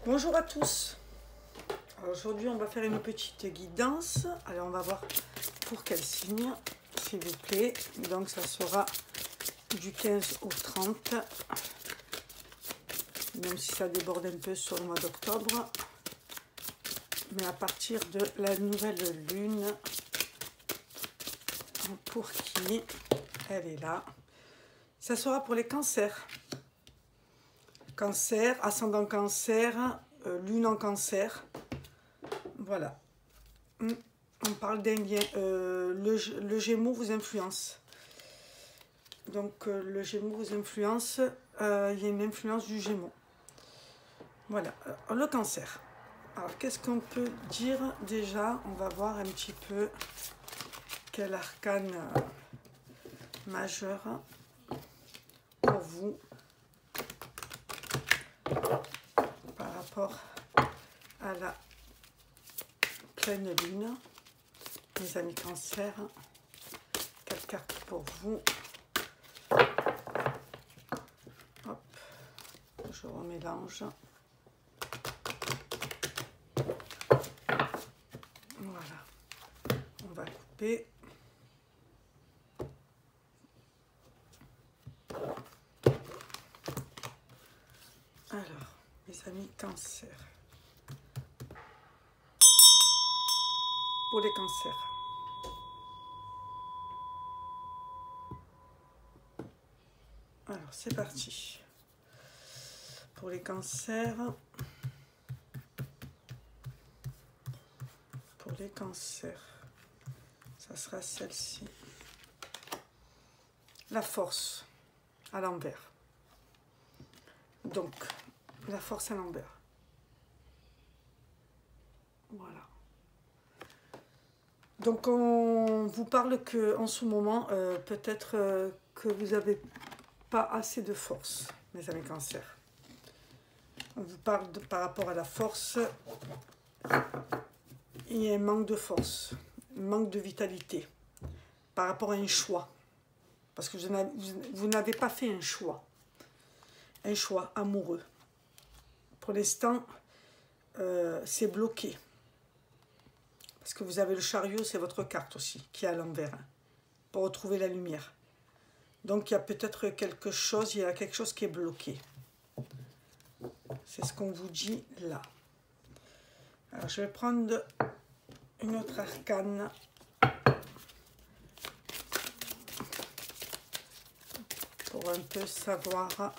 Bonjour à tous. Aujourd'hui, on va faire une petite guidance. Alors, on va voir pour quel signe, s'il vous plaît. Donc, ça sera du 15 au 30. Même si ça déborde un peu sur le mois d'octobre. Mais à partir de la nouvelle lune, pour qui elle est là, ça sera pour les cancers. Cancer, ascendant cancer, lune en cancer. Voilà. On parle d'un lien. Le Gémeaux vous influence. Donc, le Gémeaux vous influence. Il y a une influence du Gémeaux. Voilà. Le cancer. Alors, qu'est-ce qu'on peut dire déjà? On va voir un petit peu quel arcane majeur pour vous par rapport à la pleine lune. Mes amis cancer, quelle carte pour vous? Hop, je remélange. Voilà, on va couper. Alors, mes amis cancer. Pour les cancers. Alors, c'est parti. Pour les cancers. Pour les cancers. Ça sera celle-ci. La force à l'envers. Donc, la force à l'envers. Voilà. Donc, on vous parle que en ce moment, peut-être que vous n'avez pas assez de force, mes amis cancer. On vous parle par rapport à la force. Il y a un manque de force, un manque de vitalité par rapport à un choix. Parce que vous n'avez pas fait un choix amoureux. Pour l'instant, c'est bloqué. Parce que vous avez le chariot, c'est votre carte aussi, qui est à l'envers, hein, pour retrouver la lumière. Donc, il y a peut-être quelque chose, il y a quelque chose qui est bloqué. C'est ce qu'on vous dit là. Alors, je vais prendre une autre arcane. Pour un peu savoir.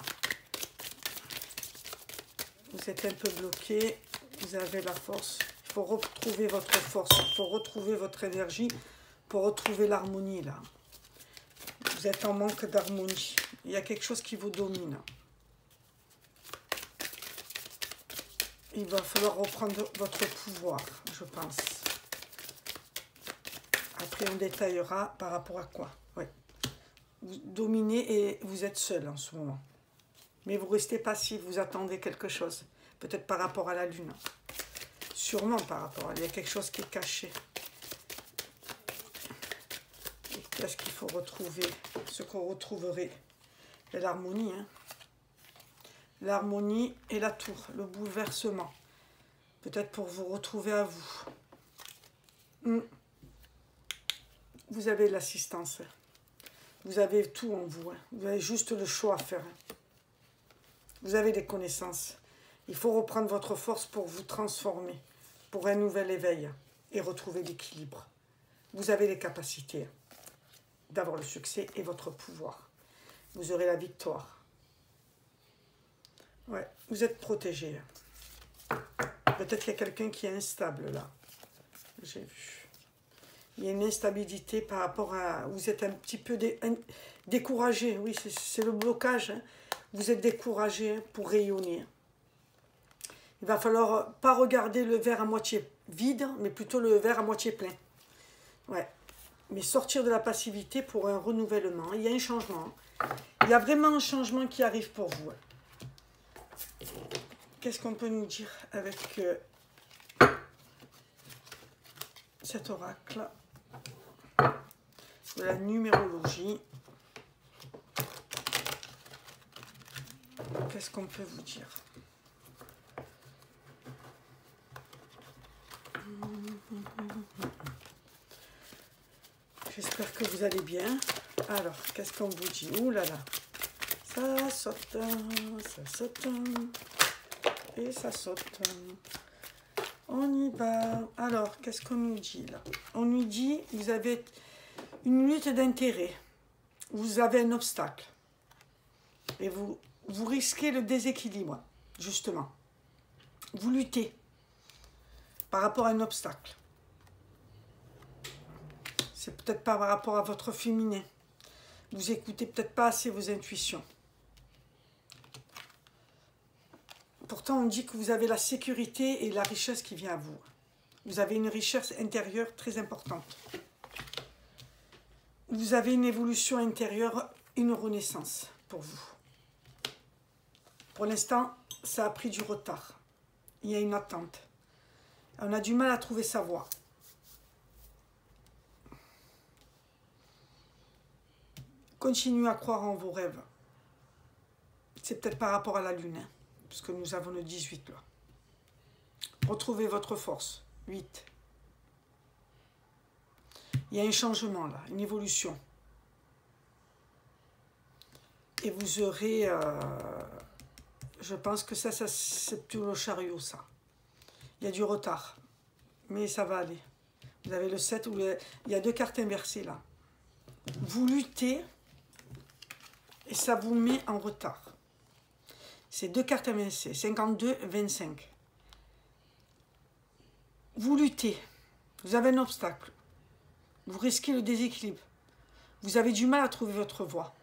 Vous êtes un peu bloqué, vous avez la force. Il faut retrouver votre force, il faut retrouver votre énergie pour retrouver l'harmonie là. Vous êtes en manque d'harmonie. Il y a quelque chose qui vous domine. Il va falloir reprendre votre pouvoir, je pense. Après, on détaillera par rapport à quoi. Ouais. Vous dominez et vous êtes seul en ce moment. Mais vous restez passif, vous attendez quelque chose. Peut-être par rapport à la lune. Sûrement par rapport à... Il y a quelque chose qui est caché. Qu'est-ce qu'il faut retrouver? Ce qu'on retrouverait. L'harmonie. Hein. L'harmonie et la tour. Le bouleversement. Peut-être pour vous retrouver à vous. Vous avez l'assistance. Vous avez tout en vous. Hein. Vous avez juste le choix à faire. Hein. Vous avez des connaissances. Il faut reprendre votre force pour vous transformer, pour un nouvel éveil et retrouver l'équilibre. Vous avez les capacités d'avoir le succès et votre pouvoir. Vous aurez la victoire. Ouais, vous êtes protégé. Peut-être qu'il y a quelqu'un qui est instable là. J'ai vu. Il y a une instabilité par rapport à... Vous êtes un petit peu découragé. Oui, c'est le blocage. Hein. Vous êtes découragé pour rayonner. Il va falloir pas regarder le verre à moitié vide, mais plutôt le verre à moitié plein. Ouais. Mais sortir de la passivité pour un renouvellement. Il y a un changement. Il y a vraiment un changement qui arrive pour vous. Qu'est-ce qu'on peut nous dire avec cet oracle de la numérologie? Qu'est-ce qu'on peut vous dire? J'espère que vous allez bien. Alors, qu'est-ce qu'on vous dit? Ouh là là. Ça saute, et ça saute. On y va. Alors, qu'est-ce qu'on nous dit là? On nous dit, vous avez une lutte d'intérêt. Vous avez un obstacle. Et vous risquez le déséquilibre, justement. Vous luttez par rapport à un obstacle. C'est peut-être pas par rapport à votre féminin. Vous écoutez peut-être pas assez vos intuitions. Pourtant, on dit que vous avez la sécurité et la richesse qui vient à vous. Vous avez une richesse intérieure très importante. Vous avez une évolution intérieure, une renaissance pour vous. Pour l'instant, ça a pris du retard. Il y a une attente. On a du mal à trouver sa voie. Continuez à croire en vos rêves. C'est peut-être par rapport à la lune, hein, puisque nous avons le 18 là. Retrouvez votre force. 8. Il y a un changement là, une évolution. Et vous aurez... je pense que ça c'est plutôt le chariot, ça. Il y a du retard. Mais ça va aller. Vous avez le 7 où il y a 2 cartes inversées là. Vous luttez et ça vous met en retard. C'est 2 cartes inversées. 52, 25. Vous luttez. Vous avez un obstacle. Vous risquez le déséquilibre. Vous avez du mal à trouver votre voie.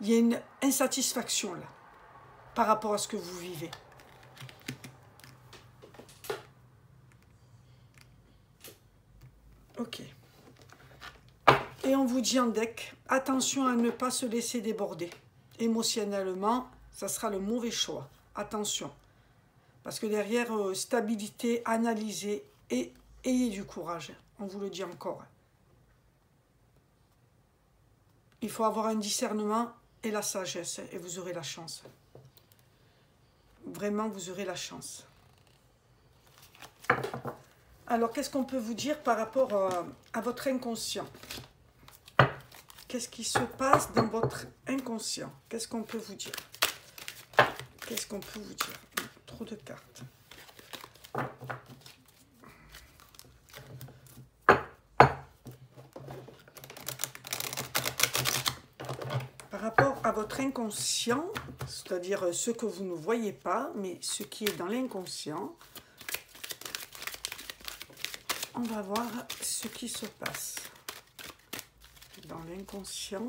Il y a une insatisfaction là, par rapport à ce que vous vivez. Ok. Et on vous dit en deck, attention à ne pas se laisser déborder. Émotionnellement, ça sera le mauvais choix. Attention. Parce que derrière, stabilité, analysez et ayez du courage. On vous le dit encore. Il faut avoir un discernement et la sagesse et vous aurez la chance. Vraiment, vous aurez la chance. Alors, qu'est-ce qu'on peut vous dire par rapport à votre inconscient? Qu'est-ce qui se passe dans votre inconscient? Qu'est-ce qu'on peut vous dire? Qu'est-ce qu'on peut vous dire? Trop de cartes. Par rapport à votre inconscient, c'est-à-dire ce que vous ne voyez pas, mais ce qui est dans l'inconscient, on va voir ce qui se passe dans l'inconscient.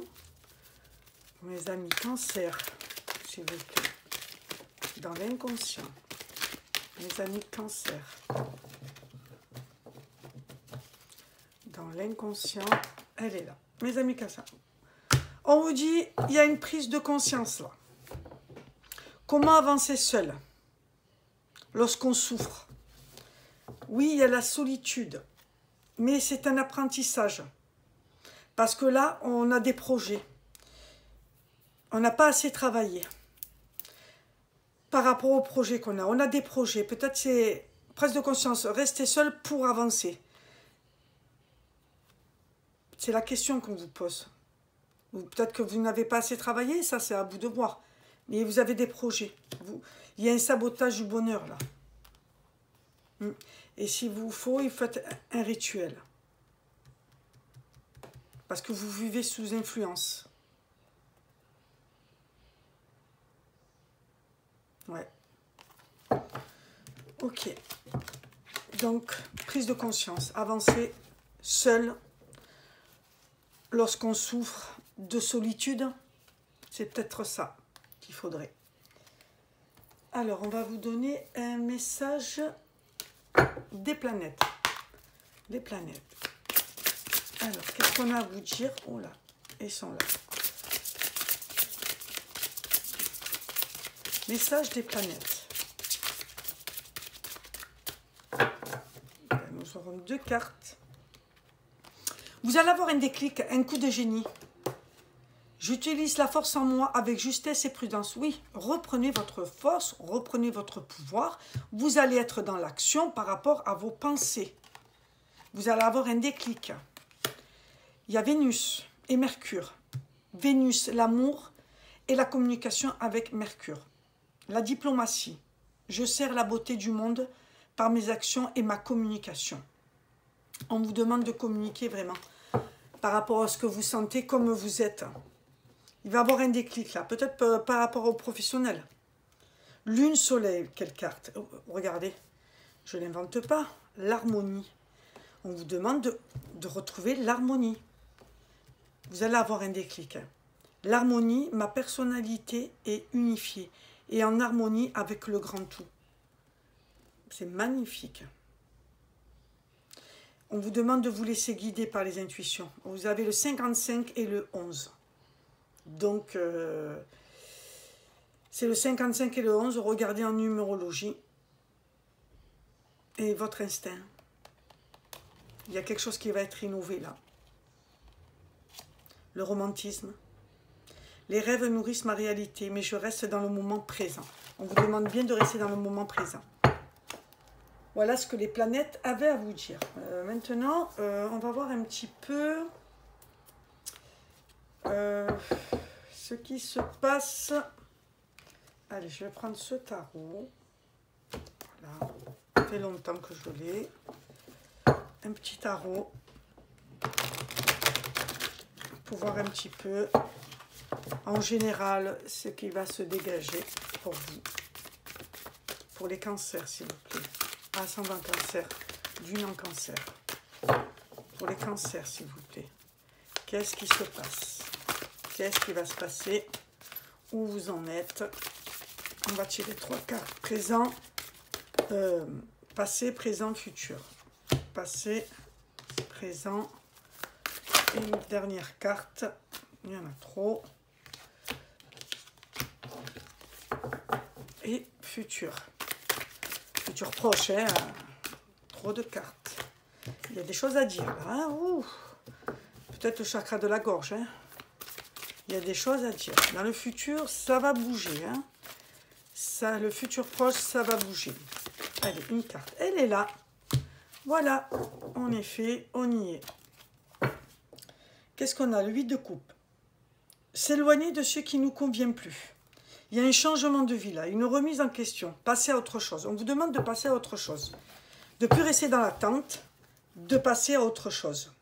Mes amis Cancer, s'il vous plaît. Dans l'inconscient. Mes amis Cancer. Dans l'inconscient, elle est là. Mes amis Cancer. On vous dit, il y a une prise de conscience là. Comment avancer seul lorsqu'on souffre? Oui, il y a la solitude, mais c'est un apprentissage. Parce que là, on a des projets. On n'a pas assez travaillé par rapport aux projets qu'on a. On a des projets. Peut-être c'est prise de conscience. Rester seul pour avancer. C'est la question qu'on vous pose. Ou peut-être que vous n'avez pas assez travaillé. Ça, c'est à vous de voir. Mais vous avez des projets. Il y a un sabotage du bonheur, là. Et s'il vous faut, il faut un rituel. Parce que vous vivez sous influence. Ouais. Ok. Donc, prise de conscience. Avancer seul lorsqu'on souffre de solitude. C'est peut-être ça qu'il faudrait. Alors, on va vous donner un message des planètes. Les planètes. Alors, qu'est-ce qu'on a à vous dire? Oh là, ils sont là. Message des planètes. Nous aurons 2 cartes. Vous allez avoir un déclic, un coup de génie. J'utilise la force en moi avec justesse et prudence. Oui, reprenez votre force, reprenez votre pouvoir. Vous allez être dans l'action par rapport à vos pensées. Vous allez avoir un déclic. Il y a Vénus et Mercure. Vénus, l'amour et la communication avec Mercure. La diplomatie. Je sers la beauté du monde par mes actions et ma communication. On vous demande de communiquer vraiment par rapport à ce que vous sentez, comme vous êtes. Il va y avoir un déclic là, peut-être par rapport au professionnel. Lune, soleil, quelle carte? Regardez, je ne l'invente pas. L'harmonie. On vous demande de retrouver l'harmonie. Vous allez avoir un déclic. L'harmonie, ma personnalité est unifiée et en harmonie avec le grand tout. C'est magnifique. On vous demande de vous laisser guider par les intuitions. Vous avez le 55 et le 11. Donc, c'est le 55 et le 11. Regardez en numérologie. Et votre instinct. Il y a quelque chose qui va être innové là. Le romantisme. Les rêves nourrissent ma réalité, mais je reste dans le moment présent. On vous demande bien de rester dans le moment présent. Voilà ce que les planètes avaient à vous dire. Maintenant, on va voir un petit peu ce qui se passe. Allez, je vais prendre ce tarot. Voilà. Ça fait longtemps que je l'ai. Un petit tarot. Pour voir un petit peu, en général, ce qui va se dégager pour vous. Pour les cancers, s'il vous plaît. Ascendant cancer, lune en cancer. Pour les cancers, s'il vous plaît. Qu'est-ce qui se passe? Qu'est-ce qui va se passer? Où vous en êtes? On va tirer 3 cartes. Présent, passé, présent, futur. Passé, présent. Et une dernière carte. Il y en a trop. Et futur. Futur proche, hein. Trop de cartes. Il y a des choses à dire là. Hein. Peut-être le chakra de la gorge. Hein. Il y a des choses à dire. Dans le futur, ça va bouger. Hein. Ça, le futur proche, ça va bouger. Allez, une carte. Elle est là. Voilà. En effet, on y est. Qu'est-ce qu'on a? Le 8 de coupe. S'éloigner de ce qui ne nous convient plus. Il y a un changement de vie là, une remise en question, passer à autre chose. On vous demande de passer à autre chose. De ne plus rester dans l'attente, de passer à autre chose.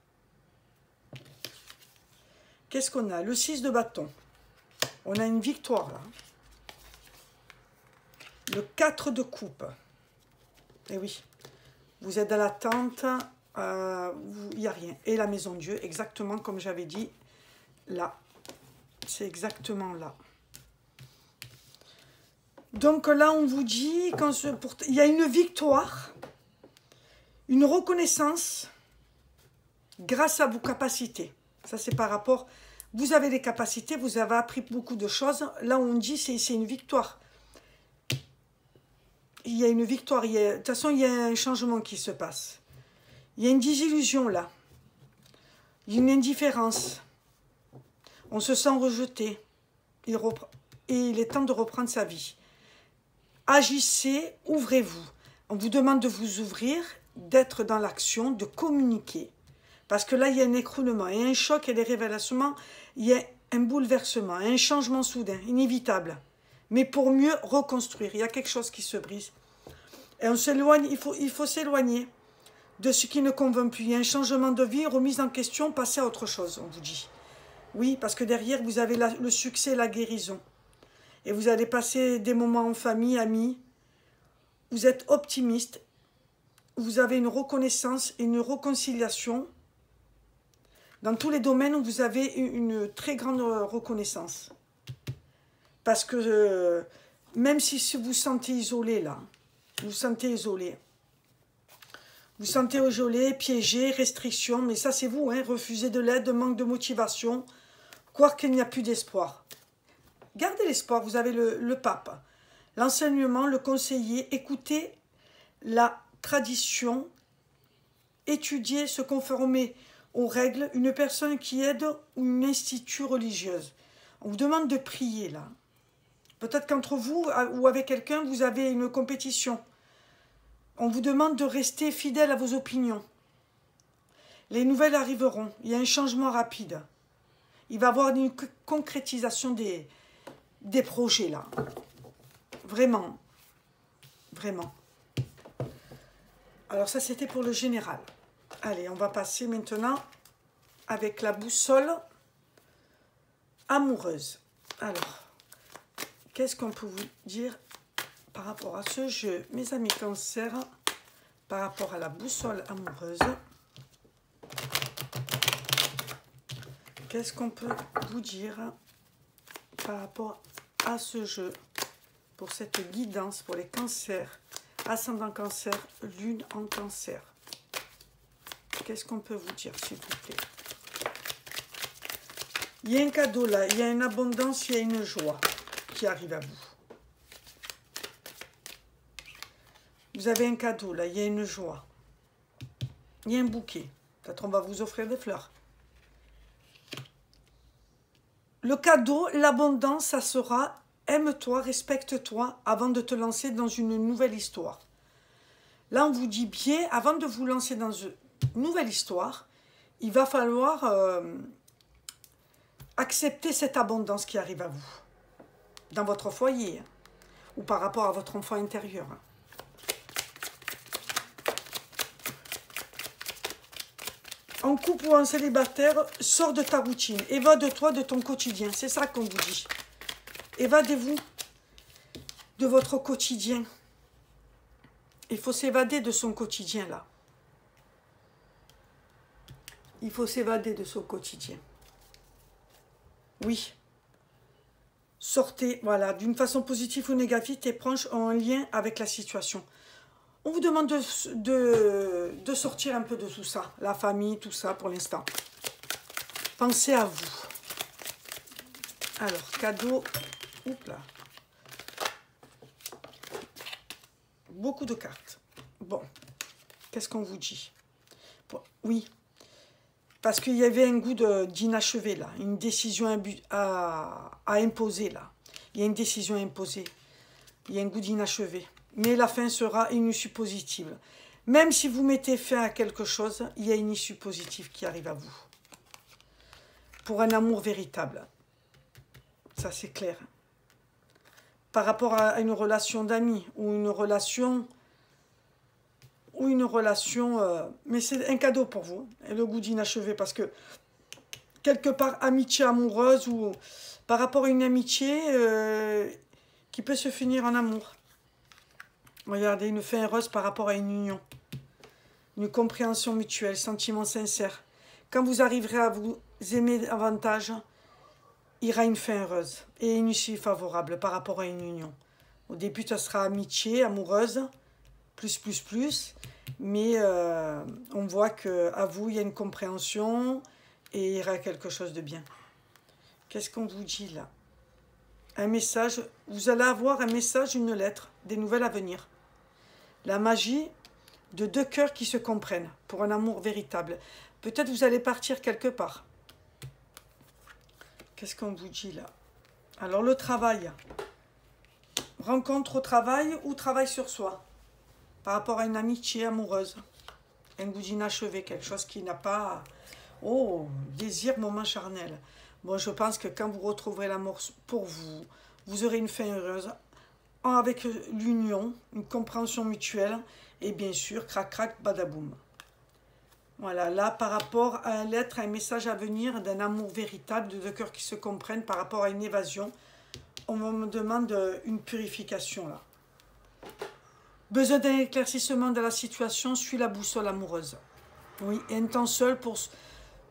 Qu'est-ce qu'on a? Le 6 de bâton. On a une victoire là. Le 4 de coupe. Et oui, vous êtes dans l'attente, il n'y a rien. Et la maison de Dieu, exactement comme j'avais dit, là. C'est exactement là. Donc là, on vous dit, il y a une victoire, une reconnaissance grâce à vos capacités. Ça, c'est par rapport, vous avez des capacités, vous avez appris beaucoup de choses. Là, on dit, c'est une victoire. Il y a une victoire, de toute façon, il y a un changement qui se passe. Il y a une désillusion là. Il y a une indifférence. On se sent rejeté. Et il est temps de reprendre sa vie. Agissez, ouvrez-vous. On vous demande de vous ouvrir, d'être dans l'action, de communiquer. Parce que là, il y a un écroulement, il y a un choc et des révélations, il y a un bouleversement, un changement soudain, inévitable. Mais pour mieux reconstruire, il y a quelque chose qui se brise. Et on s'éloigne, il faut s'éloigner de ce qui ne convainc plus. Il y a un changement de vie, remise en question, passer à autre chose, on vous dit. Oui, parce que derrière, vous avez le succès, la guérison. Et vous allez passer des moments en famille, amis. Vous êtes optimiste. Vous avez une reconnaissance et une réconciliation. Dans tous les domaines où vous avez une très grande reconnaissance. Parce que même si vous vous sentez isolé là, vous vous sentez isolé. Vous vous sentez isolé, piégé, restriction, mais ça c'est vous, hein, refuser de l'aide, manque de motivation, croire qu'il n'y a plus d'espoir. Gardez l'espoir, vous avez le pape, l'enseignement, le conseiller, écoutez la tradition, étudiez, se conformer aux règles, une personne qui aide ou une institut religieuse. On vous demande de prier là. Peut-être qu'entre vous ou avec quelqu'un, vous avez une compétition. On vous demande de rester fidèle à vos opinions. Les nouvelles arriveront. Il y a un changement rapide. Il va y avoir une concrétisation des projets, là. Vraiment. Vraiment. Alors ça, c'était pour le général. Allez, on va passer maintenant avec la boussole amoureuse. Alors, qu'est-ce qu'on peut vous dire par rapport à ce jeu, mes amis Cancer, par rapport à la boussole amoureuse? Qu'est-ce qu'on peut vous dire par rapport à ce jeu, pour cette guidance pour les cancers, ascendant cancer, lune en cancer? Qu'est-ce qu'on peut vous dire, s'il vous plaît? Il y a un cadeau là, il y a une abondance, il y a une joie qui arrive à vous. Vous avez un cadeau là, il y a une joie. Il y a un bouquet. Peut-être on va vous offrir des fleurs. Le cadeau, l'abondance, ça sera aime-toi, respecte-toi avant de te lancer dans une nouvelle histoire. Là, on vous dit bien, avant de vous lancer dans une nouvelle histoire, il va falloir accepter cette abondance qui arrive à vous, dans votre foyer, hein, ou par rapport à votre enfant intérieur. En couple ou en célibataire, sors de ta routine, évade-toi de ton quotidien, c'est ça qu'on vous dit. Évadez-vous de votre quotidien. Il faut s'évader de son quotidien, là. Il faut s'évader de son quotidien. Oui. Sortez, voilà, d'une façon positive ou négative, tes proches ont un lien avec la situation. On vous demande de sortir un peu de tout ça, la famille, tout ça pour l'instant. Pensez à vous. Alors, cadeau, oups là. Beaucoup de cartes. Bon, qu'est-ce qu'on vous dit? Bon, oui, parce qu'il y avait un goût d'inachevé là, une décision à imposer là. Il y a une décision à imposer. Il y a un goût d'inachevé. Mais la fin sera une issue positive. Même si vous mettez fin à quelque chose, il y a une issue positive qui arrive à vous. Pour un amour véritable. Ça, c'est clair. Par rapport à une relation d'amis ou une relation... mais c'est un cadeau pour vous. Et le goût d'inachevé, parce que quelque part, amitié amoureuse ou par rapport à une amitié qui peut se finir en amour. Regardez, une fin heureuse par rapport à une union. Une compréhension mutuelle, sentiment sincère. Quand vous arriverez à vous aimer davantage, il y aura une fin heureuse et une issue favorable par rapport à une union. Au début, ça sera amitié, amoureuse, plus. Mais on voit qu'à vous, il y a une compréhension et il y aura quelque chose de bien. Qu'est-ce qu'on vous dit là? Un message, vous allez avoir un message, une lettre, des nouvelles à venir. La magie de deux cœurs qui se comprennent pour un amour véritable. Peut-être vous allez partir quelque part. Qu'est-ce qu'on vous dit là? Alors le travail. Rencontre au travail ou travail sur soi. Par rapport à une amitié amoureuse. Un goût d'inachevé, quelque chose qui n'a pas... Oh, désir, moment charnel. Bon, je pense que quand vous retrouverez l'amour pour vous, vous aurez une fin heureuse avec l'union, une compréhension mutuelle et bien sûr, crac, badaboum. Voilà, là, par rapport à un lettre, un message à venir d'un amour véritable, de deux cœurs qui se comprennent par rapport à une évasion, on me demande une purification, là. Besoin d'un éclaircissement de la situation, suis la boussole amoureuse. Oui, un temps seul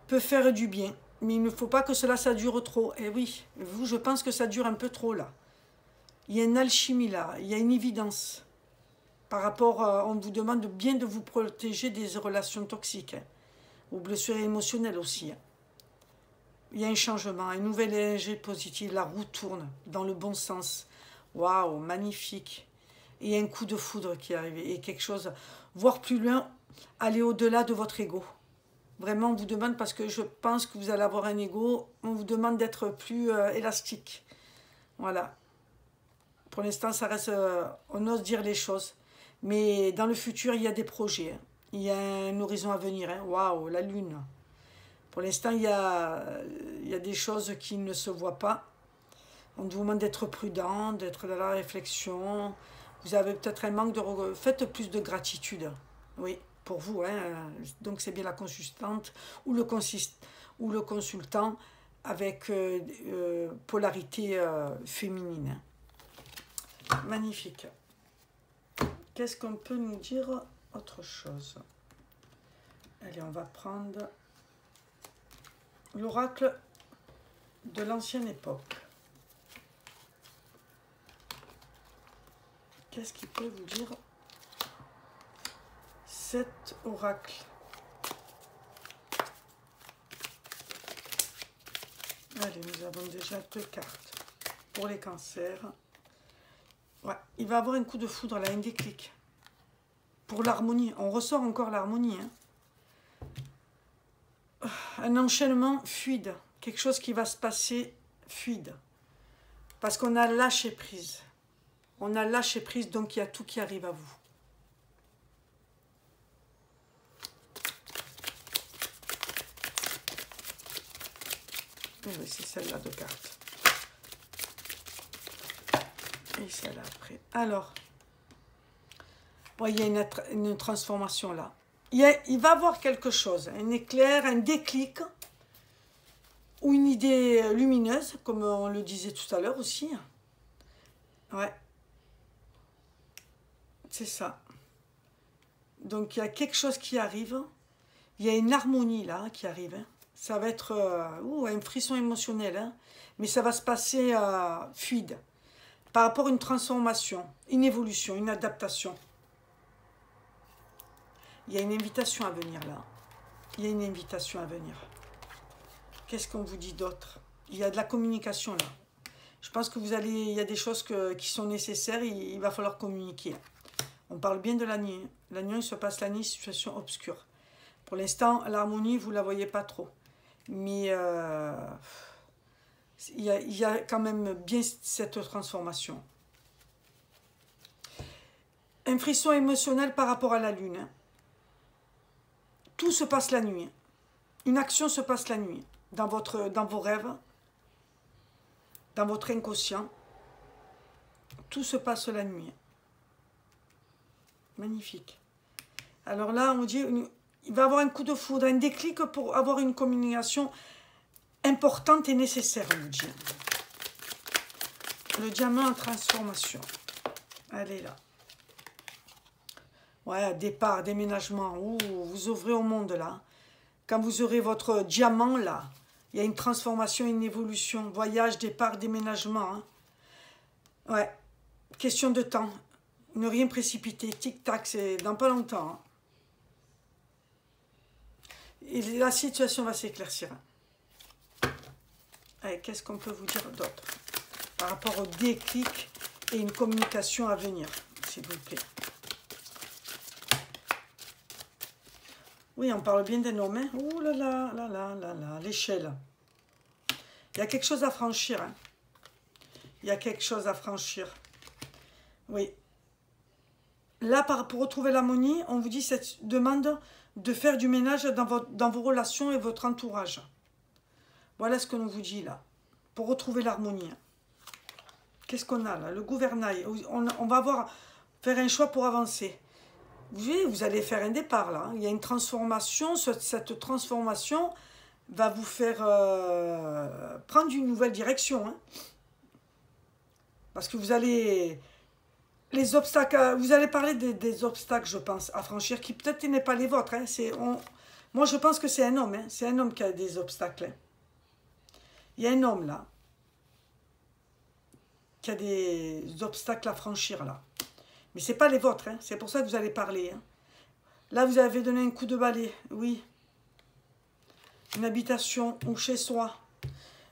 peut faire du bien, mais il ne faut pas que ça dure trop. Et oui, vous, je pense que ça dure un peu trop, là. Il y a une alchimie là, il y a une évidence. Par rapport, on vous demande bien de vous protéger des relations toxiques, hein, ou blessures émotionnelles aussi. Hein. Il y a un changement, un nouvel énergie positive, la roue tourne dans le bon sens. Waouh, magnifique. Et un coup de foudre qui arrive, et quelque chose, voir plus loin, aller au-delà de votre ego. Vraiment, on vous demande, parce que je pense que vous allez avoir un ego, on vous demande d'être plus élastique. Voilà. Pour l'instant, ça reste, on ose dire les choses. Mais dans le futur, il y a des projets. Hein. Il y a un horizon à venir. Hein. Waouh, la lune. Pour l'instant, il y a des choses qui ne se voient pas. On vous demande d'être prudent, d'être dans la réflexion. Vous avez peut-être un manque de... Faites plus de gratitude. Oui, pour vous. Hein. Donc, c'est bien la consultante ou le consultant avec polarité féminine. Magnifique. Qu'est-ce qu'on peut nous dire autre chose? Allez, on va prendre l'oracle de l'ancienne époque. Qu'est-ce qui peut vous dire cet oracle? Allez, nous avons déjà 2 cartes pour les cancers. Ouais, il va avoir un coup de foudre là, un déclic. Pour l'harmonie, on ressort encore l'harmonie. Hein. Un enchaînement fluide, quelque chose qui va se passer fluide. Parce qu'on a lâché prise. On a lâché prise, donc il y a tout qui arrive à vous. Oui, c'est celle-là de cartes. Et celle-là après. Alors, bon, il y a une transformation là. Il va y avoir quelque chose, un éclair, un déclic, ou une idée lumineuse, comme on le disait tout à l'heure aussi. Ouais. C'est ça. Donc, il y a quelque chose qui arrive. Il y a une harmonie là qui arrive. Hein. Ça va être un frisson émotionnel. Hein. Mais ça va se passer fluide. Par rapport à une transformation, une évolution, une adaptation. Il y a une invitation à venir là. Il y a une invitation à venir. Qu'est-ce qu'on vous dit d'autre? Il y a de la communication là. Je pense que il y a des choses qui sont nécessaires. Il va falloir communiquer. On parle bien de la nuit. La nuit, il se passe la nuit, situation obscure. Pour l'instant, l'harmonie, vous ne la voyez pas trop. Mais il y a quand même bien cette transformation. Un frisson émotionnel par rapport à la lune. Hein. Tout se passe la nuit. Une action se passe la nuit. Dans vos rêves. Dans votre inconscient. Tout se passe la nuit. Magnifique. Alors là, on dit, il va y avoir un coup de foudre, un déclic pour avoir une communication importante et nécessaire, on nous dit. Le diamant en transformation. Allez là. Ouais, départ, déménagement. Ouh, vous ouvrez au monde là. Quand vous aurez votre diamant là, il y a une transformation, une évolution. Voyage, départ, déménagement. Hein. Ouais, question de temps. Ne rien précipiter. Tic-tac, c'est dans pas longtemps. Hein. Et la situation va s'éclaircir. Qu'est-ce qu'on peut vous dire d'autre par rapport au déclic et une communication à venir, s'il vous plaît. Oui, on parle bien d'un homme. Hein. Ouh là là, là là, là là, l'échelle. Il y a quelque chose à franchir. Hein. Il y a quelque chose à franchir. Oui. Là, pour retrouver l'harmonie, on vous dit cette demande de faire du ménage dans vos relations et votre entourage. Voilà ce que l'on vous dit là. Pour retrouver l'harmonie. Qu'est-ce qu'on a là? Le gouvernail. On va faire un choix pour avancer. Vous voyez, vous allez faire un départ là. Il y a une transformation. Cette transformation va vous faire prendre une nouvelle direction. Hein. Parce que vous allez... Les obstacles, vous allez parler des obstacles, je pense, à franchir, qui peut-être n'est pas les vôtres. Hein. Moi, je pense que c'est un homme. Hein. C'est un homme qui a des obstacles. Hein. Il y a un homme là, qui a des obstacles à franchir là. Mais ce n'est pas les vôtres. Hein. C'est pour ça que vous allez parler. Hein. Là, vous avez donné un coup de balai. Oui. Une habitation ou chez soi.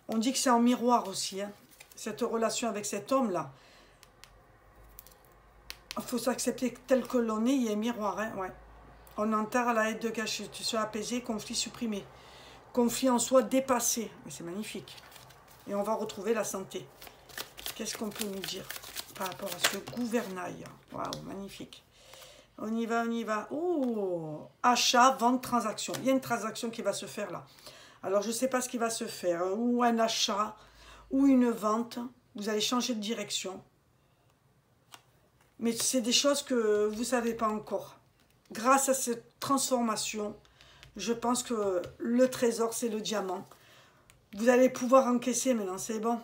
On dit que c'est en miroir aussi. Hein. Cette relation avec cet homme là. Il faut s'accepter tel que l'on est, il y a un miroir. Hein, ouais. On enterre à la aide de gâcher, tu sois apaisé, conflit supprimé. Conflit en soi dépassé. Mais c'est magnifique. Et on va retrouver la santé. Qu'est-ce qu'on peut nous dire par rapport à ce gouvernail? Waouh, magnifique. On y va, on y va. Oh, achat, vente, transaction. Il y a une transaction qui va se faire là. Alors, je ne sais pas ce qui va se faire. Ou un achat, ou une vente. Vous allez changer de direction. Mais c'est des choses que vous ne savez pas encore. Grâce à cette transformation, je pense que le trésor, c'est le diamant. Vous allez pouvoir encaisser maintenant, c'est bon.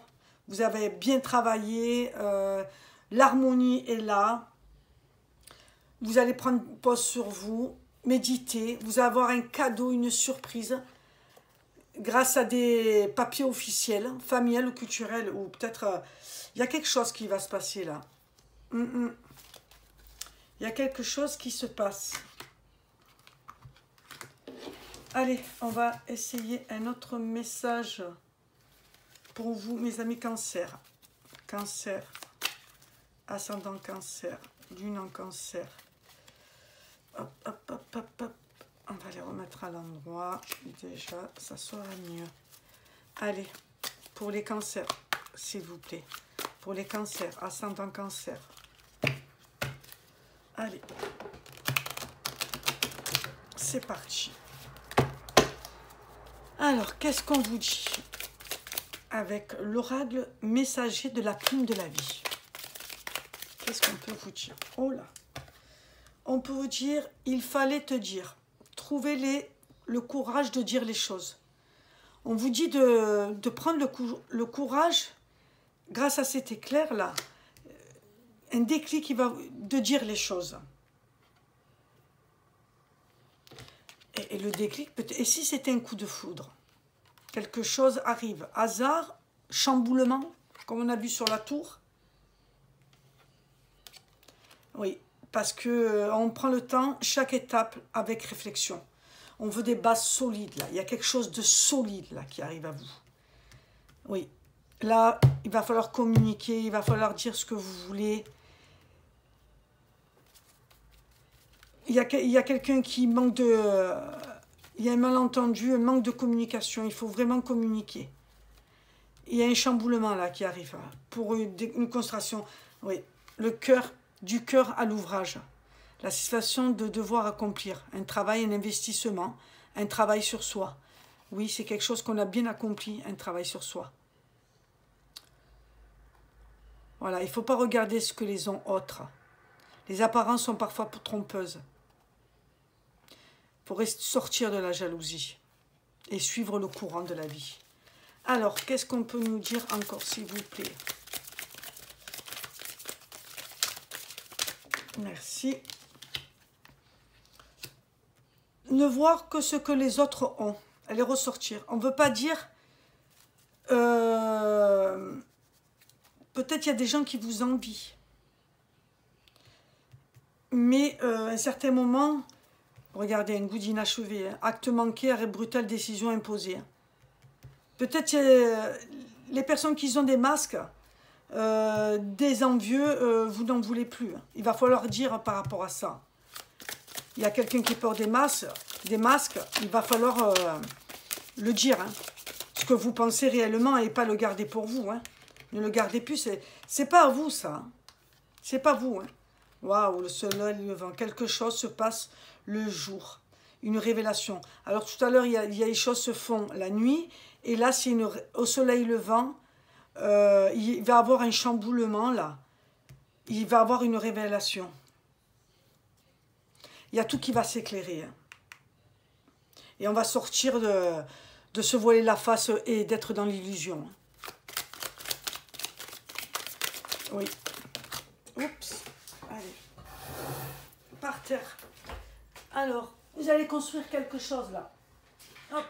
Vous avez bien travaillé. L'harmonie est là. Vous allez prendre pause sur vous, méditer. Vous allez avoir un cadeau, une surprise. Grâce à des papiers officiels, familiales ou culturels. Ou peut-être, il y a quelque chose qui va se passer là. Il y a quelque chose qui se passe. Allez, on va essayer un autre message pour vous, mes amis Cancer. Cancer, ascendant Cancer, lune en Cancer. Hop, hop, hop, hop, hop. On va les remettre à l'endroit. Déjà, ça sera mieux. Allez, pour les cancers, s'il vous plaît. Pour les cancers, ascendant Cancer. Allez. C'est parti. Alors, qu'est-ce qu'on vous dit avec l'oracle messager de la plume de la vie? Qu'est-ce qu'on peut vous dire? Oh là! On peut vous dire, il fallait te dire. Trouvez le courage de dire les choses. On vous dit de prendre le courage, grâce à cet éclair-là, un déclic qui va de dire les choses. Et le déclic, et si c'était un coup de foudre? Quelque chose arrive. Hasard, chamboulement, comme on a vu sur la tour. Oui, parce qu'on prend le temps, chaque étape, avec réflexion. On veut des bases solides, là. Il y a quelque chose de solide, là, qui arrive à vous. Oui. Là, il va falloir communiquer, il va falloir dire ce que vous voulez. Il y a quelqu'un qui manque de... il y a un malentendu, un manque de communication. Il faut vraiment communiquer. Il y a un chamboulement là qui arrive. Pour une concentration. Oui, le cœur, du cœur à l'ouvrage. La situation de devoir accomplir. Un travail, un investissement. Un travail sur soi. Oui, c'est quelque chose qu'on a bien accompli, un travail sur soi. Voilà, il ne faut pas regarder ce que les uns autres. Les apparences sont parfois trompeuses. Il faut sortir de la jalousie et suivre le courant de la vie. Alors, qu'est-ce qu'on peut nous dire encore, s'il vous plaît? Merci. Ne voir que ce que les autres ont. Allez ressortir. On ne veut pas dire... peut-être il y a des gens qui vous envient. Mais à un certain moment... Regardez, un goût d'inachevé. Hein. Acte manqué, arrêt brutal, décision imposée. Hein. Peut-être les personnes qui ont des masques, des envieux, vous n'en voulez plus. Hein. Il va falloir dire par rapport à ça. Il y a quelqu'un qui porte des masques, il va falloir le dire. Hein. Ce que vous pensez réellement et pas le garder pour vous. Hein. Ne le gardez plus, c'est pas à vous ça. Hein. C'est pas vous. Hein. Waouh, le soleil levant. Quelque chose se passe le jour. Une révélation. Alors tout à l'heure, il y a les choses se font la nuit. Et là, c'est au soleil levant. Il va y avoir un chamboulement là. Il va y avoir une révélation. Il y a tout qui va s'éclairer. Hein. Et on va sortir de se voiler la face et d'être dans l'illusion. Oui. Oups. Allez. Par terre. Alors, vous allez construire quelque chose là. Hop.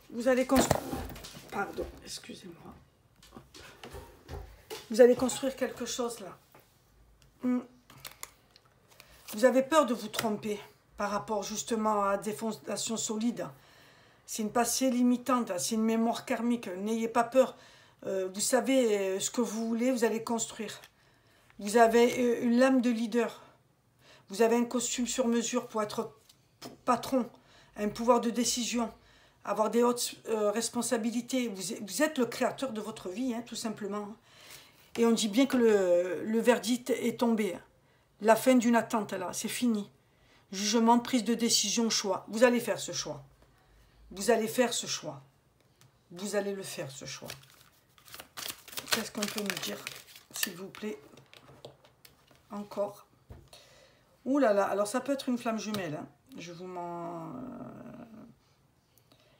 Vous allez construire... Pardon, excusez-moi. Vous allez construire quelque chose là. Vous avez peur de vous tromper par rapport justement à des fondations solides. C'est une passée limitante, c'est une mémoire karmique. N'ayez pas peur. Vous savez ce que vous voulez, vous allez construire. Vous avez une lame de leader. Vous avez un costume sur mesure pour être patron, un pouvoir de décision, avoir des hautes responsabilités. Vous êtes le créateur de votre vie, hein, tout simplement. Et on dit bien que le verdict est tombé. La fin d'une attente, là, c'est fini. Jugement, prise de décision, choix. Vous allez faire ce choix. Vous allez faire ce choix. Vous allez le faire, ce choix. Qu'est-ce qu'on peut nous dire, s'il vous plaît? Encore. Ouh là là, alors ça peut être une flamme jumelle. Hein. Je vous m'en...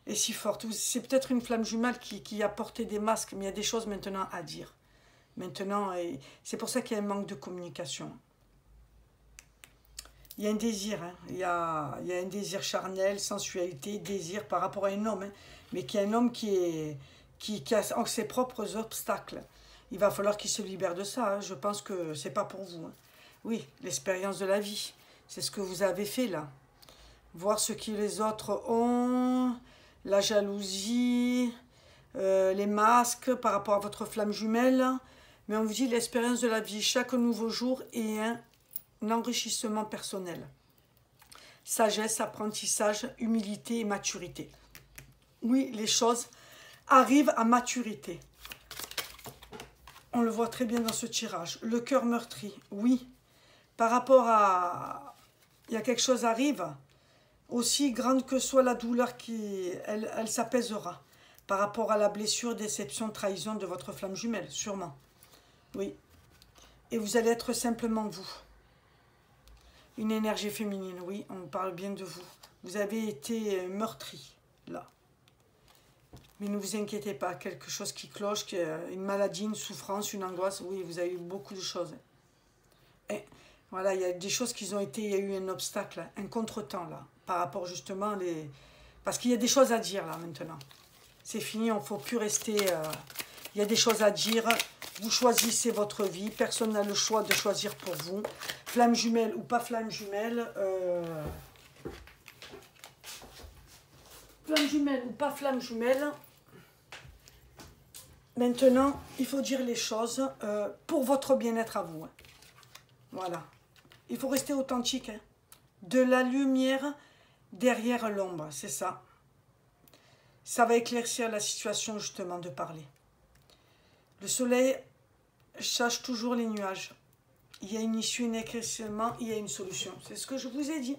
Et si forte. C'est peut-être une flamme jumelle qui a porté des masques, mais il y a des choses maintenant à dire. Maintenant, c'est pour ça qu'il y a un manque de communication. Il y a un désir, hein. Il y a un désir charnel, sensualité, désir par rapport à un homme, hein. Mais qui est un homme qui a ses propres obstacles. Il va falloir qu'il se libère de ça, hein. Je pense que c'est pas pour vous. Hein. Oui, l'expérience de la vie, c'est ce que vous avez fait là. Voir ce que les autres ont, la jalousie, les masques par rapport à votre flamme jumelle. Mais on vous dit l'expérience de la vie, chaque nouveau jour est un enrichissement personnel. Sagesse, apprentissage, humilité et maturité. Oui, les choses arrivent à maturité. On le voit très bien dans ce tirage. Le cœur meurtri, oui. Par rapport à... Il y a quelque chose arrive, aussi grande que soit la douleur, elle s'apaisera. Par rapport à la blessure, déception, trahison de votre flamme jumelle, sûrement. Oui. Et vous allez être simplement vous. Une énergie féminine, oui, on parle bien de vous. Vous avez été meurtri, là. Mais ne vous inquiétez pas, quelque chose qui cloche, une maladie, une souffrance, une angoisse, oui, vous avez eu beaucoup de choses. Et voilà, il y a des choses qui ont été, il y a eu un obstacle, un contretemps, là, par rapport justement les... Parce qu'il y a des choses à dire, là, maintenant. C'est fini, il ne faut plus rester... Il y a des choses à dire. Vous choisissez votre vie. Personne n'a le choix de choisir pour vous. Flamme jumelle ou pas flamme jumelle. Flamme jumelle ou pas flamme jumelle. Maintenant, il faut dire les choses pour votre bien-être à vous. Hein. Voilà. Il faut rester authentique. Hein. De la lumière derrière l'ombre, c'est ça. Ça va éclaircir la situation justement de parler. Le soleil cherche toujours les nuages. Il y a une issue, un éclaircissement, il y a une solution. C'est ce que je vous ai dit.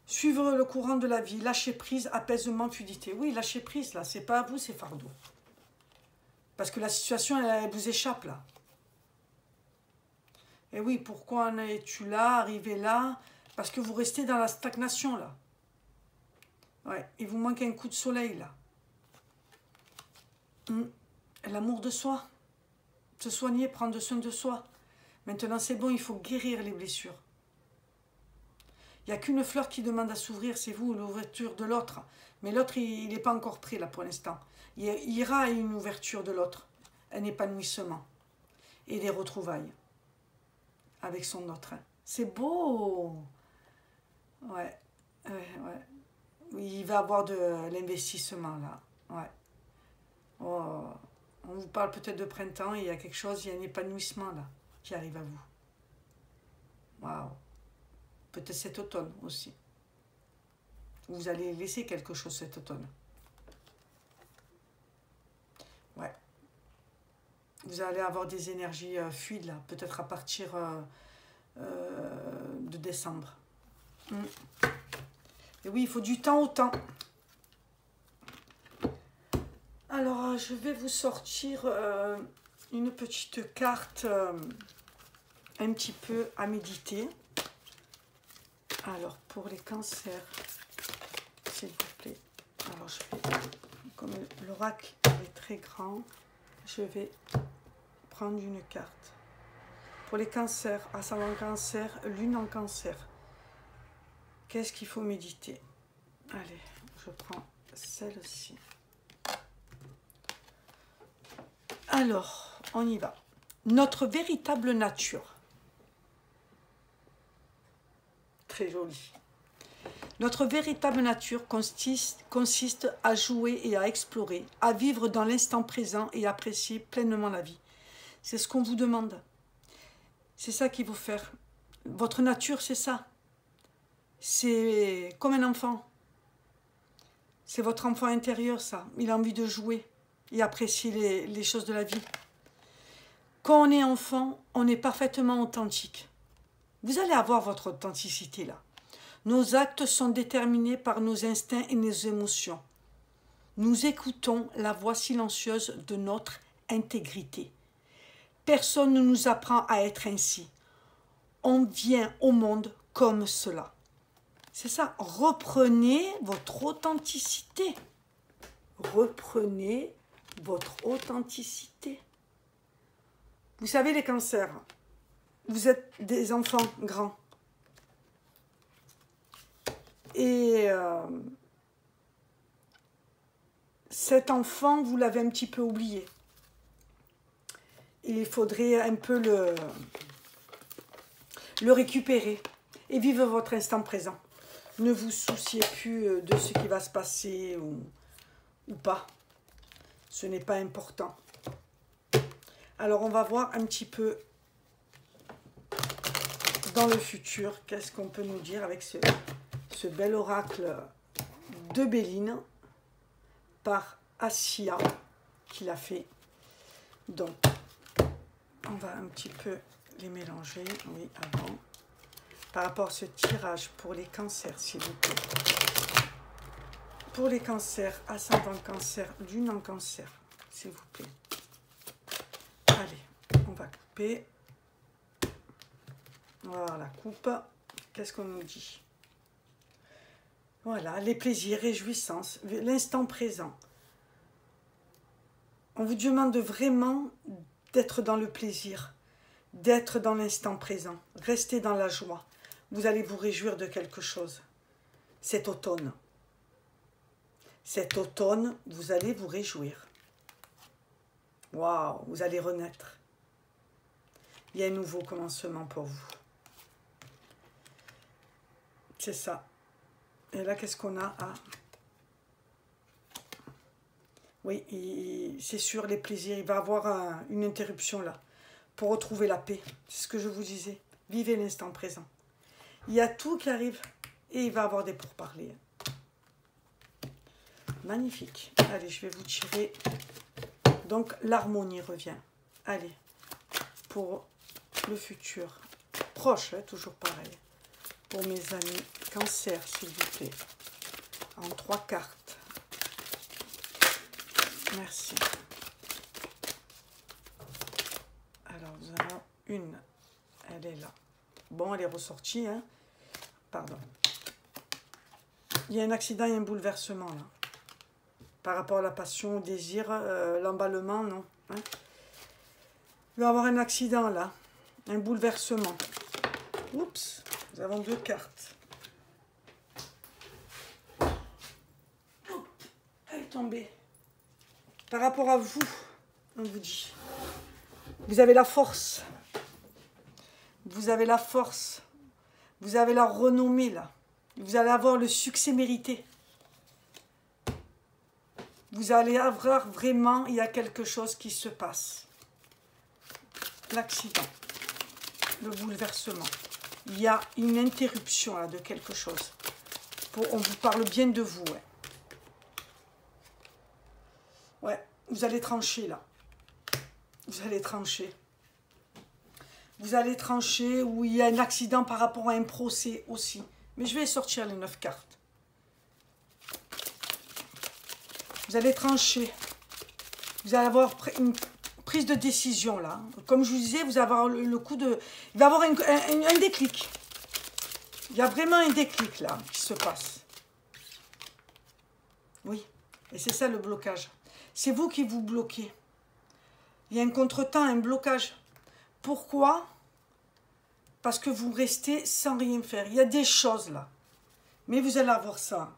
Suivre le courant de la vie, lâcher prise, apaisement, fluidité. Oui, lâcher prise, là, c'est pas à vous, c'est fardeau. Parce que la situation, elle vous échappe, là. Et oui, pourquoi en es-tu là, arrivé là? Parce que vous restez dans la stagnation, là. Ouais, il vous manque un coup de soleil, là. L'amour de soi. Se soigner, prendre soin de soi. Maintenant, c'est bon, il faut guérir les blessures. Il n'y a qu'une fleur qui demande à s'ouvrir, c'est vous, l'ouverture de l'autre. Mais l'autre, il n'est pas encore prêt, là, pour l'instant. Il ira à une ouverture de l'autre, un épanouissement et des retrouvailles avec son autre. C'est beau. Ouais, ouais. Oui, il va avoir de l'investissement, là. Ouais. Oh. On vous parle peut-être de printemps et il y a quelque chose, il y a un épanouissement, là, qui arrive à vous. Waouh. Peut-être cet automne aussi. Vous allez laisser quelque chose cet automne. Ouais. Vous allez avoir des énergies fluides, là, peut-être à partir de décembre. Et oui, il faut du temps au temps. Alors, je vais vous sortir une petite carte un petit peu à méditer. Alors, pour les cancers, s'il vous plaît. Alors, je vais, comme l'oracle est très grand, je vais prendre une carte. Pour les cancers, ascendant cancer, lune en cancer, qu'est-ce qu'il faut méditer? Allez, je prends celle-ci. Alors, on y va. Notre véritable nature. Très joli. Notre véritable nature consiste à jouer et à explorer, à vivre dans l'instant présent et apprécier pleinement la vie. C'est ce qu'on vous demande. C'est ça qu'il faut faire. Votre nature, c'est ça. C'est comme un enfant. C'est votre enfant intérieur, ça. Il a envie de jouer et apprécier les choses de la vie. Quand on est enfant, on est parfaitement authentique. Vous allez avoir votre authenticité là. Nos actes sont déterminés par nos instincts et nos émotions. Nous écoutons la voix silencieuse de notre intégrité. Personne ne nous apprend à être ainsi. On vient au monde comme cela. C'est ça, reprenez votre authenticité. Reprenez votre authenticité. Vous savez, les cancers, vous êtes des enfants grands. Et cet enfant, vous l'avez un petit peu oublié. Il faudrait un peu le récupérer et vivre votre instant présent. Ne vous souciez plus de ce qui va se passer ou pas. Ce n'est pas important. Alors, on va voir un petit peu dans le futur, qu'est-ce qu'on peut nous dire avec ce bel oracle de Béline par Assia qui l'a fait. Donc, on va un petit peu les mélanger, oui, avant. Par rapport à ce tirage pour les cancers, s'il vous plaît. Pour les cancers, ascendant cancer, lune en cancer, s'il vous plaît. Allez, on va couper. Voilà, coupe. Qu'est-ce qu'on nous dit? Voilà, les plaisirs, réjouissances, l'instant présent. On vous demande vraiment d'être dans le plaisir, d'être dans l'instant présent, restez dans la joie. Vous allez vous réjouir de quelque chose. Cet automne. Cet automne, vous allez vous réjouir. Waouh, vous allez renaître. Il y a un nouveau commencement pour vous. C'est ça. Et là, qu'est-ce qu'on a? Ah. Oui, c'est sûr, les plaisirs. Il va y avoir une interruption là. Pour retrouver la paix. C'est ce que je vous disais. Vivez l'instant présent. Il y a tout qui arrive. Et il va y avoir des pourparlers. Magnifique. Allez, je vais vous tirer. Donc, l'harmonie revient. Allez. Pour le futur. Proche, hein, toujours pareil. Pour mes amis cancer, s'il vous plaît. En 3 cartes. Merci. Alors, nous avons une. Elle est là. Bon, elle est ressortie, hein. Pardon. Il y a un accident et un bouleversement, là. Par rapport à la passion, au désir, l'emballement, non. Hein. Il va y avoir un accident, là. Un bouleversement. Oups. Nous avons 2 cartes. Oh, elle est tombée. Par rapport à vous, on vous dit, vous avez la force. Vous avez la force. Vous avez la renommée, là. Vous allez avoir le succès mérité. Vous allez avoir vraiment, il y a quelque chose qui se passe. L'accident. Le bouleversement. Il y a une interruption là, de quelque chose. On vous parle bien de vous. Ouais. Ouais, vous allez trancher là. Vous allez trancher. Vous allez trancher où il y a un accident par rapport à un procès aussi. Mais je vais sortir les 9 cartes. Vous allez trancher. Vous allez avoir une prise de décision là. Comme je vous disais, vous allez avoir le coup de... Il va y avoir un déclic. Il y a vraiment un déclic là qui se passe. Oui. Et c'est ça le blocage. C'est vous qui vous bloquez. Il y a un contretemps, un blocage. Pourquoi? Parce que vous restez sans rien faire. Il y a des choses là. Mais vous allez avoir ça.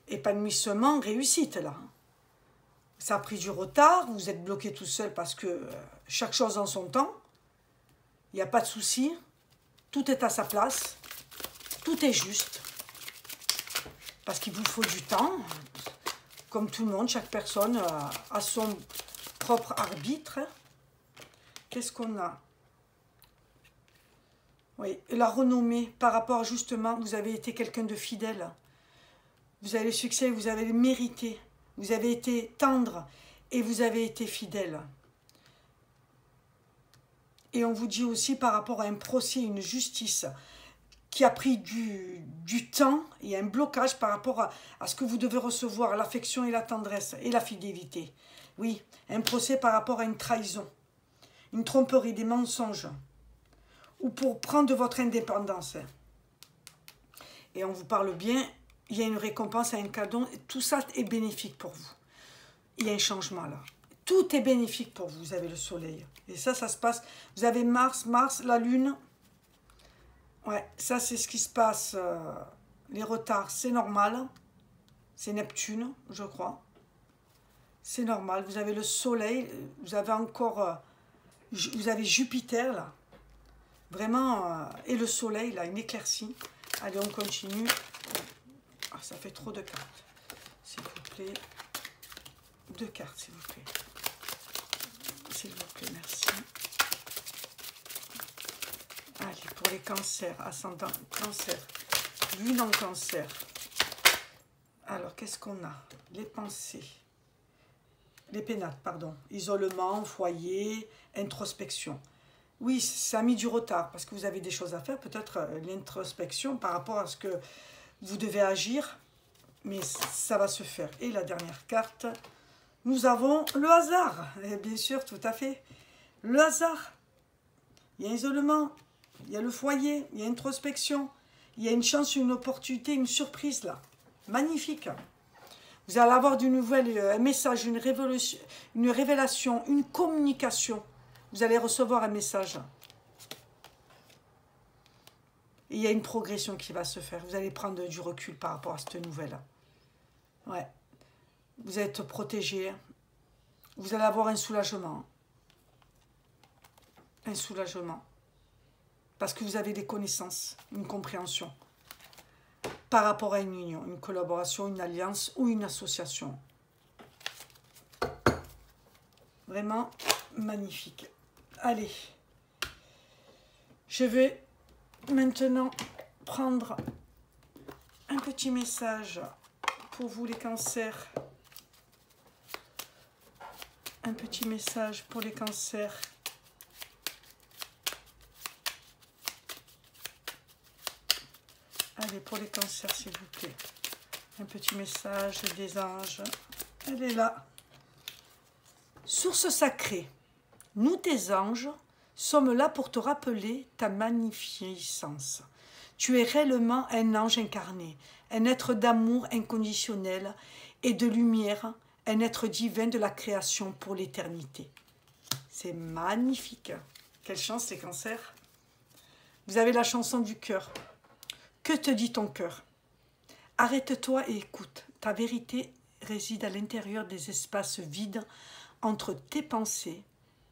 Épanouissement, réussite là. Ça a pris du retard, vous êtes bloqué tout seul parce que chaque chose en son temps. Il n'y a pas de souci. Tout est à sa place. Tout est juste. Parce qu'il vous faut du temps. Comme tout le monde, chaque personne a son propre arbitre. Qu'est-ce qu'on a? Oui, la renommée par rapport justement, vous avez été quelqu'un de fidèle. Vous avez le succès, vous avez le mérité. Vous avez été tendre et vous avez été fidèle. Et on vous dit aussi par rapport à un procès, une justice qui a pris du temps et un blocage par rapport à ce que vous devez recevoir, l'affection et la tendresse et la fidélité. Oui, un procès par rapport à une trahison, une tromperie, des mensonges, ou pour prendre votre indépendance. Et on vous parle bien, il y a une récompense, un cadeau, tout ça est bénéfique pour vous. Il y a un changement là. Tout est bénéfique pour vous, vous avez le soleil. Et ça se passe, vous avez Mars, la Lune. Ouais, ça c'est ce qui se passe. Les retards, c'est normal. C'est Neptune, je crois. C'est normal. Vous avez le soleil, vous avez encore... vous avez Jupiter là. Vraiment, et le soleil là, une éclaircie. Allez, on continue. Ah, ça fait trop de cartes. S'il vous plaît. 2 cartes, s'il vous plaît. S'il vous plaît, merci. Allez, pour les cancers, ascendant cancer, lune en cancer. Alors, qu'est-ce qu'on a? Les pensées. Les pénates, pardon. Isolement, foyer, introspection. Oui, ça a mis du retard parce que vous avez des choses à faire. Peut-être l'introspection par rapport à ce que vous devez agir. Mais ça va se faire. Et la dernière carte, nous avons le hasard. Et bien sûr, tout à fait. Le hasard. Il y a isolement. Il y a le foyer. Il y a introspection. Il y a une chance, une opportunité, une surprise là. Magnifique. Vous allez avoir du nouvel, un message, une révélation, une communication. Vous allez recevoir un message. Et il y a une progression qui va se faire. Vous allez prendre du recul par rapport à cette nouvelle. Ouais. Vous êtes protégé. Vous allez avoir un soulagement. Un soulagement. Parce que vous avez des connaissances, une compréhension. Par rapport à une union, une collaboration, une alliance ou une association. Vraiment magnifique. Allez. Je vais maintenant prendre un petit message pour vous les cancers. Un petit message pour les cancers. Allez, pour les cancers, s'il vous plaît. Un petit message des anges. Elle est là. Source sacrée, nous tes anges sommes là pour te rappeler ta magnificence. Tu es réellement un ange incarné, un être d'amour inconditionnel et de lumière, un être divin de la création pour l'éternité. C'est magnifique. Quelle chance les cancers. Vous avez la chanson du cœur. Que te dit ton cœur? Arrête-toi et écoute. Ta vérité réside à l'intérieur des espaces vides entre tes pensées.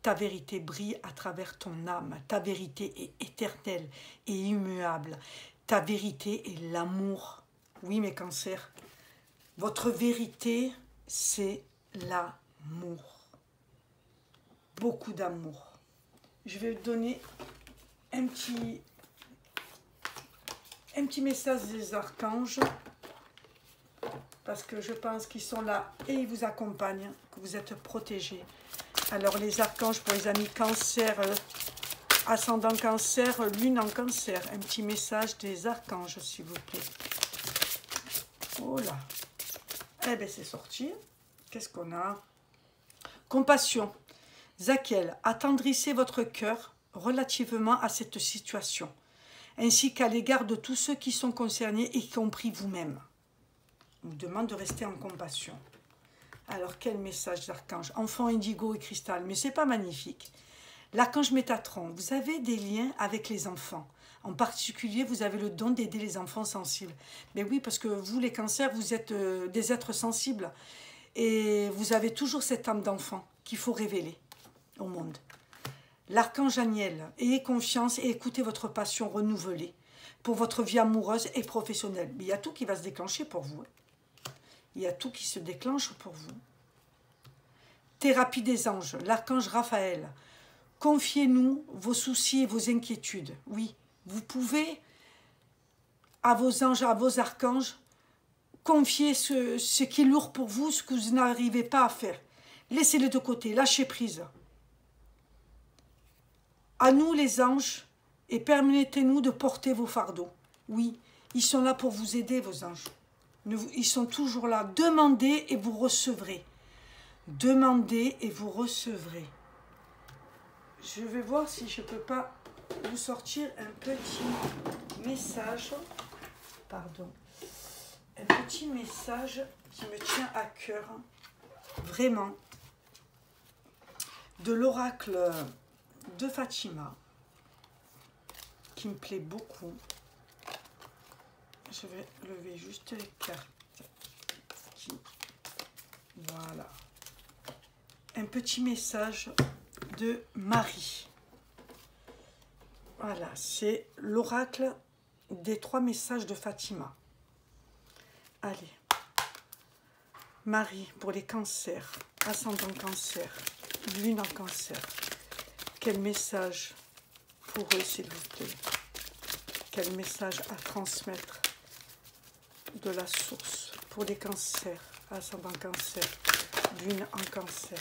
Ta vérité brille à travers ton âme. Ta vérité est éternelle et immuable. Ta vérité est l'amour. Oui, mes cancers, votre vérité, c'est l'amour. Beaucoup d'amour. Je vais vous donner un petit message des archanges, parce que je pense qu'ils sont là et ils vous accompagnent, que vous êtes protégés. Alors les archanges pour les amis cancer, ascendant cancer, lune en cancer, un petit message des archanges s'il vous plaît. Oh là, eh bien c'est sorti. Qu'est-ce qu'on a? Compassion. Zachiel, attendrissez votre cœur relativement à cette situation, ainsi qu'à l'égard de tous ceux qui sont concernés, y compris vous-même. On vous demande de rester en compassion. Alors, quel message d'archange? Enfant indigo et cristal, mais c'est pas magnifique. L'archange Métatron, vous avez des liens avec les enfants. En particulier, vous avez le don d'aider les enfants sensibles. Mais oui, parce que vous, les cancers, vous êtes des êtres sensibles. Et vous avez toujours cette âme d'enfant qu'il faut révéler au monde. L'archange Aniel, ayez confiance et écoutez votre passion renouvelée pour votre vie amoureuse et professionnelle. Mais il y a tout qui va se déclencher pour vous. Il y a tout qui se déclenche pour vous. Thérapie des anges, l'archange Raphaël. Confiez-nous vos soucis et vos inquiétudes. Oui, vous pouvez à vos anges, à vos archanges, confier ce qui est lourd pour vous, ce que vous n'arrivez pas à faire. Laissez-le de côté, lâchez prise. À nous les anges, et permettez-nous de porter vos fardeaux. Oui, ils sont là pour vous aider, vos anges. Ils sont toujours là. Demandez et vous recevrez. Demandez et vous recevrez. Je vais voir si je ne peux pas vous sortir un petit message. Pardon. Un petit message qui me tient à cœur. Vraiment. De l'oracle de Fatima. Qui me plaît beaucoup. Je vais lever juste les cartes. Voilà. Un petit message de Marie. Voilà, c'est l'oracle des 3 messages de Fatima. Allez. Marie, pour les cancers, ascendant cancer, lune en cancer. Quel message pour eux, s'il vous plaît? Quel message à transmettre de la source pour les cancers, ascendant cancer, lune en cancer?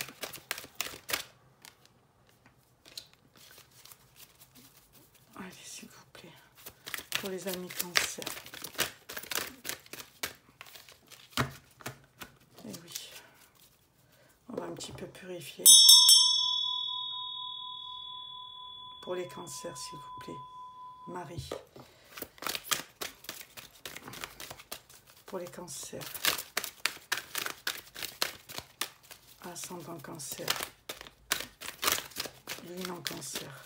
Allez, s'il vous plaît, pour les amis cancer. Et oui, on va un petit peu purifier. Pour les cancers, s'il vous plaît, Marie. Pour les cancers, ascendant cancer, lune en cancer.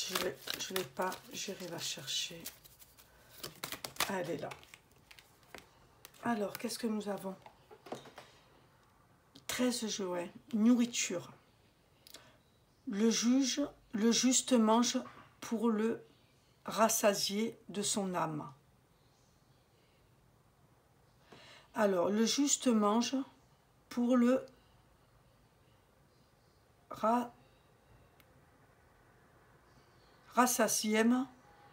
Je ne l'ai pas, j'irai la chercher. Elle est là. Alors, qu'est-ce que nous avons? 13 jouets, nourriture. Le juste mange pour le rassasier de son âme. Alors, le juste mange pour le rassasier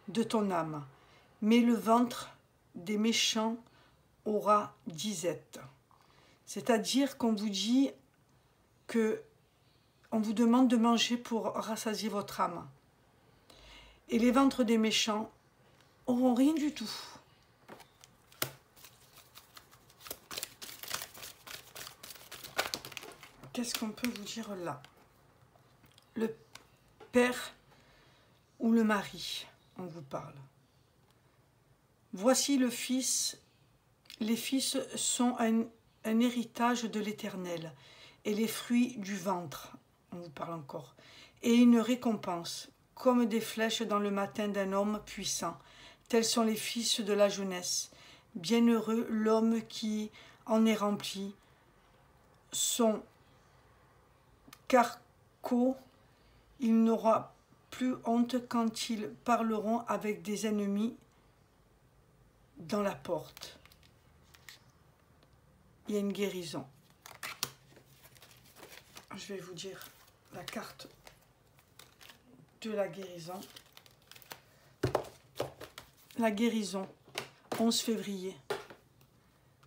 de ton âme, mais le ventre des méchants aura disette. C'est-à-dire qu'on vous dit que on vous demande de manger pour rassasier votre âme. Et les ventres des méchants auront rien du tout. Qu'est-ce qu'on peut vous dire là? Le père ou le mari, on vous parle. Voici le fils. Les fils sont un héritage de l'Éternel et les fruits du ventre, on vous parle encore, et une récompense, comme des flèches dans le matin d'un homme puissant. Tels sont les fils de la jeunesse. Bienheureux l'homme qui en est rempli. Son carquois, il n'aura plus honte quand ils parleront avec des ennemis dans la porte. Il y a une guérison. Je vais vous dire la carte de la guérison. La guérison, 11 février.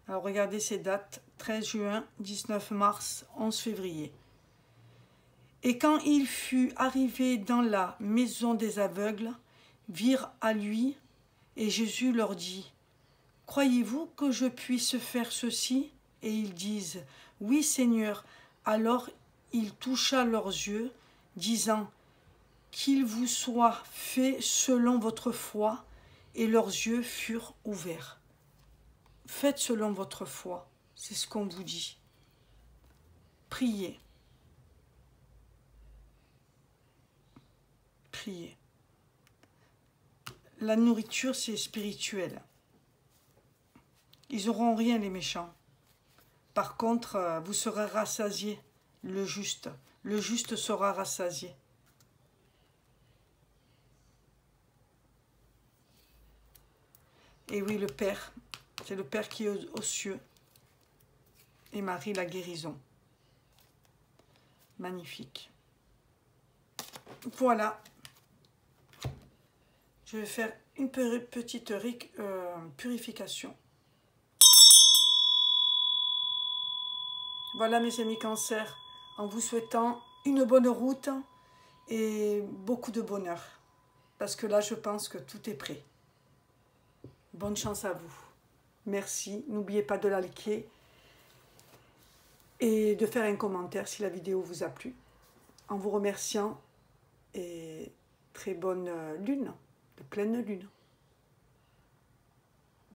Alors regardez ces dates, 13 juin, 19 mars, 11 février. Et quand il fut arrivé dans la maison des aveugles, virent à lui, et Jésus leur dit, « Croyez-vous que je puisse faire ceci ?» Et ils disent, « Oui, Seigneur. » Alors il toucha leurs yeux, disant, « Qu'il vous soit fait selon votre foi. » Et leurs yeux furent ouverts. Faites selon votre foi, c'est ce qu'on vous dit. Priez. Priez. La nourriture, c'est spirituel. Ils n'auront rien, les méchants. Par contre, vous serez rassasiés, le juste. Le juste sera rassasié. Et oui, le Père, c'est le Père qui est aux cieux. Et Marie, la guérison. Magnifique. Voilà. Je vais faire une petite purification. Voilà mes amis Cancer, en vous souhaitant une bonne route et beaucoup de bonheur. Parce que là, je pense que tout est prêt. Bonne chance à vous. Merci. N'oubliez pas de la liker et de faire un commentaire si la vidéo vous a plu. En vous remerciant et très bonne lune, de pleine lune.